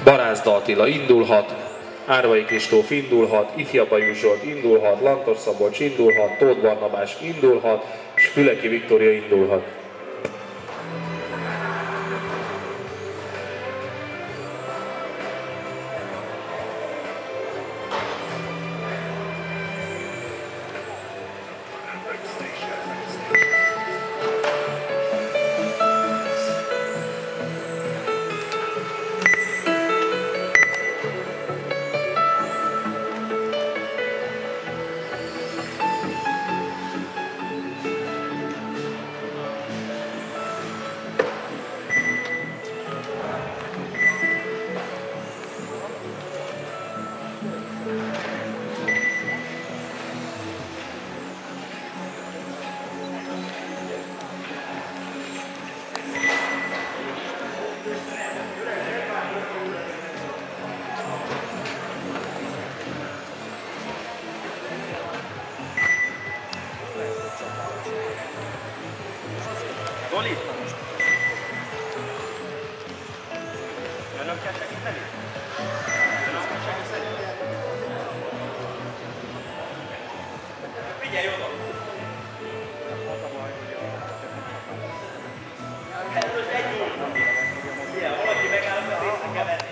Barázda Attila indulhat, Árvai Kristóf indulhat, Ifjabai Zsolt indulhat, Lantos Szabolcs indulhat, Tóth Barnabás indulhat, és Füleki Viktória indulhat. Zoli! Önök kell segíteni? Önök kell segíteni? Figyelj oda! Ez egy óra. Ilyen, valaki megáll, hogy észre kell venni.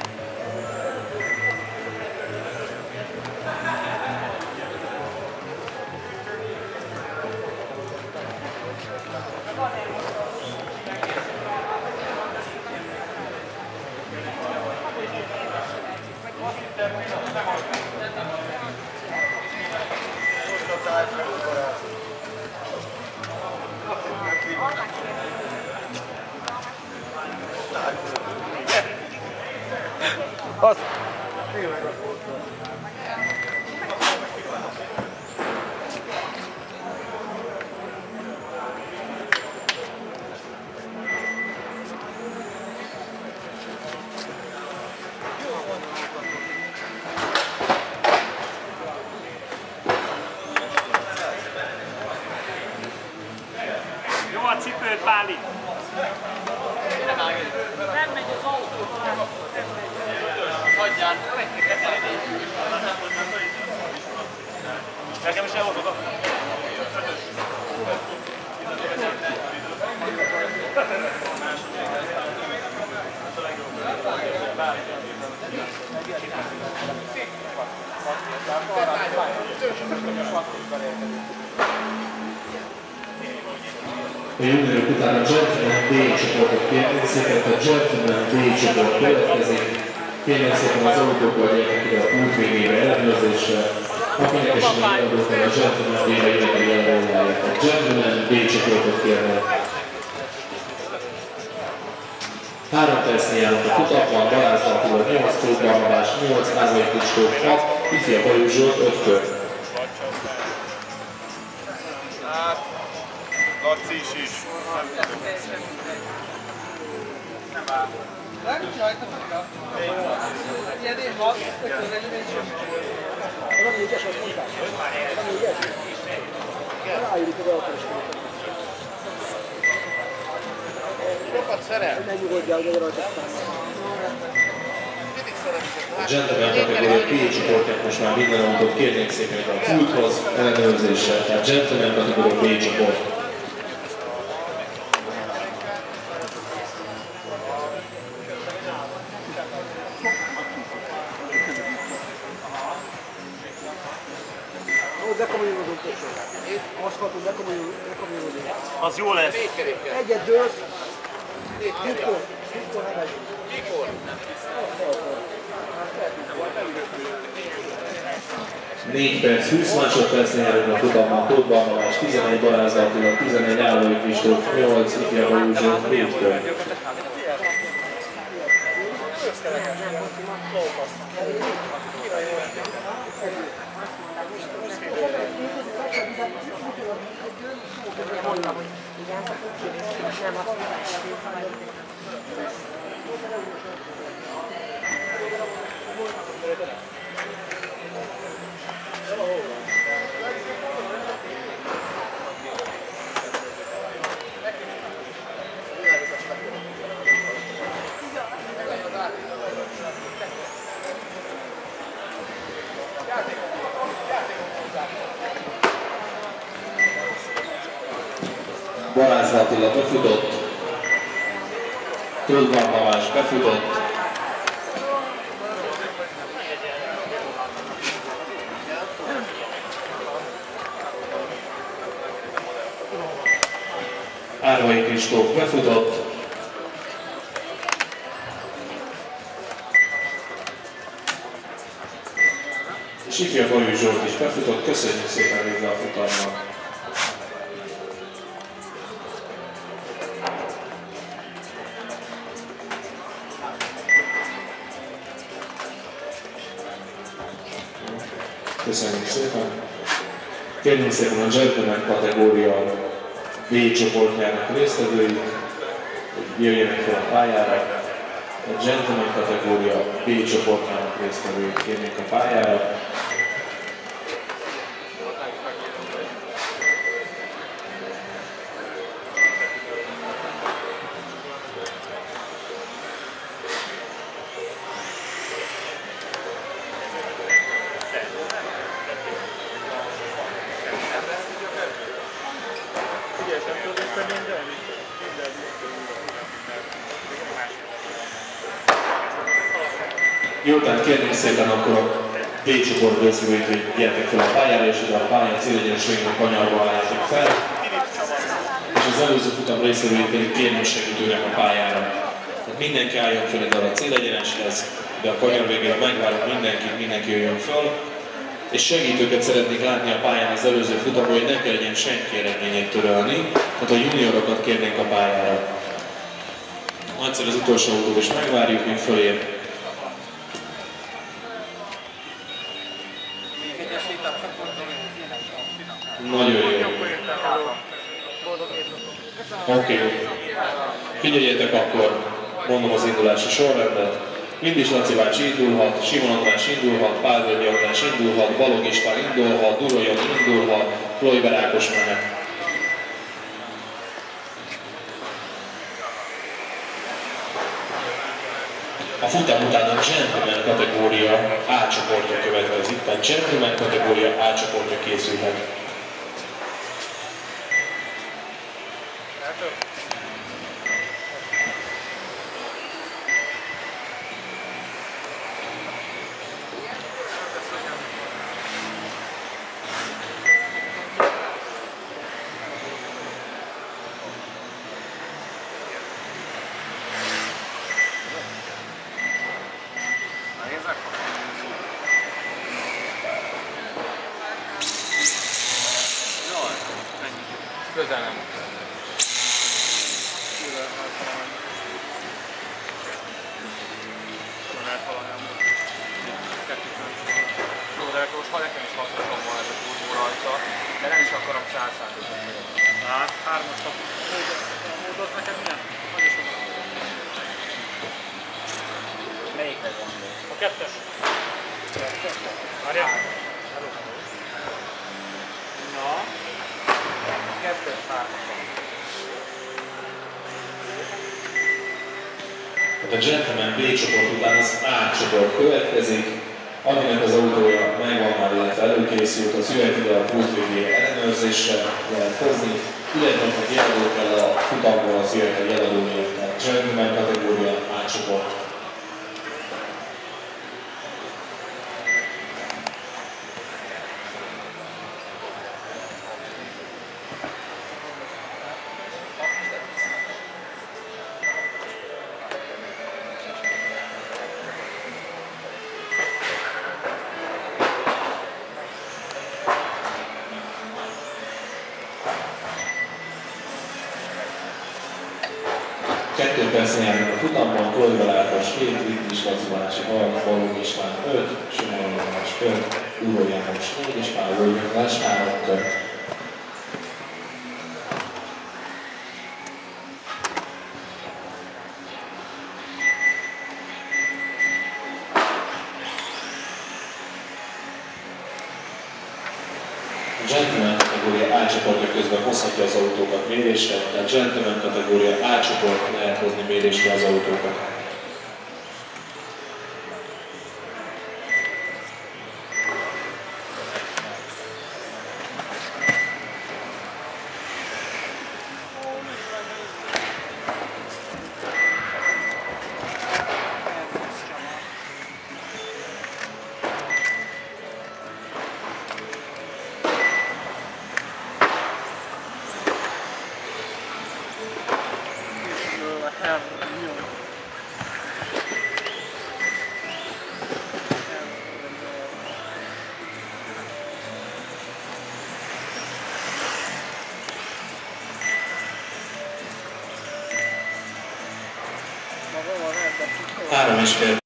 Az. Jó a cipőd, Páli! Nem megy az autó. Hagyjál! Nekem is elhozod a... A juniorok után a Gentleman B csoportot kérnék szépen, a Gentleman B csoport következik. Kérnék szépen az autókkal gyertek ide a pultvégébe ellenőrzésre. Akinek esetleg eladók el a Gentleman B-re jöjjön ellenőrjáják. A Gentleman B csoportot kérnék. 3 percnél járnak a futatban, Barázda Attila 8, Tóth Barnabás 8, Árvai Kristóf 6, Ifjabai Zsolt 5 kör. Laci is. Nem csinálta fel. Ilyen én van, ötön legyen egy sem. Az a négyes, az mondtál. A négyes. Ráírjuk az autósként. Sokat szerel. Ne nyugodjál, hogy rajta A Gentleman kategória B csoportját most már minden autót kérnék szépen a pulthoz ellenőrzéssel. Tehát Gentleman kategória B csoport. Bekomolyolódunk köszön. Aszfalton bekomolyolódunk. Az jó lesz. Egyet dőlsz. Mikor nem megyünk. Mikor? 4 perc, 20 másodpercnél járunk a futamban, Tóth Barnabás 11, Barázda Attila 11, Árvai Kristóf 8, Ifjabai Zsolt 4 kör. Mondtam, hogy igen, nem azt Barázd Attila befutott, Tudvan Balázs befutott, Árvai Kristóf befutott, és ifja Bolyai Zsolt is befutott, köszönjük szépen végre a futamnak! Köszönjük szépen! Kérjük szépen a Gentleman kategória B csoportjának résztvevőit, hogy jöjjenek fel a pályára. A Gentleman kategória B csoportjának résztvevőit kérnék a pályára. Miután kérnék szépen akkor a B csoport részvevőit, hogy gyertek fel a pályára, és ide a pályán célegyenességnek kanyarba álljátok fel. És az előző futam részvevőit pedig kérném segítőnek a pályára. Tehát mindenki álljon fel ide a célegyeneshez, de a kanyar végén megvárunk mindenkit, mindenki jöjjön fel. És segítőket szeretnék látni a pályán az előző futamon, hogy ne kelljen senki eredményét törölni, tehát a juniorokat kérnénk a pályára. Egyszer az utolsó autót is megvárjuk, még fölér. Nagyon jó. Oké. Figyeljetek akkor, mondom az indulási sorrendet. Mindis Laci bácsi indulhat, Simon András indulhat, Pálvölgyi András indulhat, Balog István indulhat, Duró Jani indulhat, Lojber Ákos mehet. A futam után a Gentleman kategória A csoportja következik, tehát Gentleman kategória A csoportja készülhet. Közel nem. Jó, de most ha nekem is hasznosom van ez a turbó rajta, de nem is akarom 100%-ot. Hát, 3-as módoz neked milyen? Hogy is van? Melyikre van? A 2-es. Várjál. Na. 2-es 3-as. A Gentleman B csoport után az A csoport következik, aminek az autója megvan már, illetve előkészült, az jöhet ide a pult végére ellenőrzésre lehet hozni, illetve ha jelölő kell a futamból, az jöhet a jelölőnél, tehát Gentleman kategória A csoport. Kettő percen járnak a futamban, Lojber Ákos 7, Vitis Laci bácsi 6, Balog István 5, Simon András 5, Duró János 4 és Pálvölgyi András 3 kört. A Gentleman kategória A csoportja közben hozhatja az autókat mérésre, tehát Gentleman kategória A csoport lehet hozni mérésre az autókat. 3,5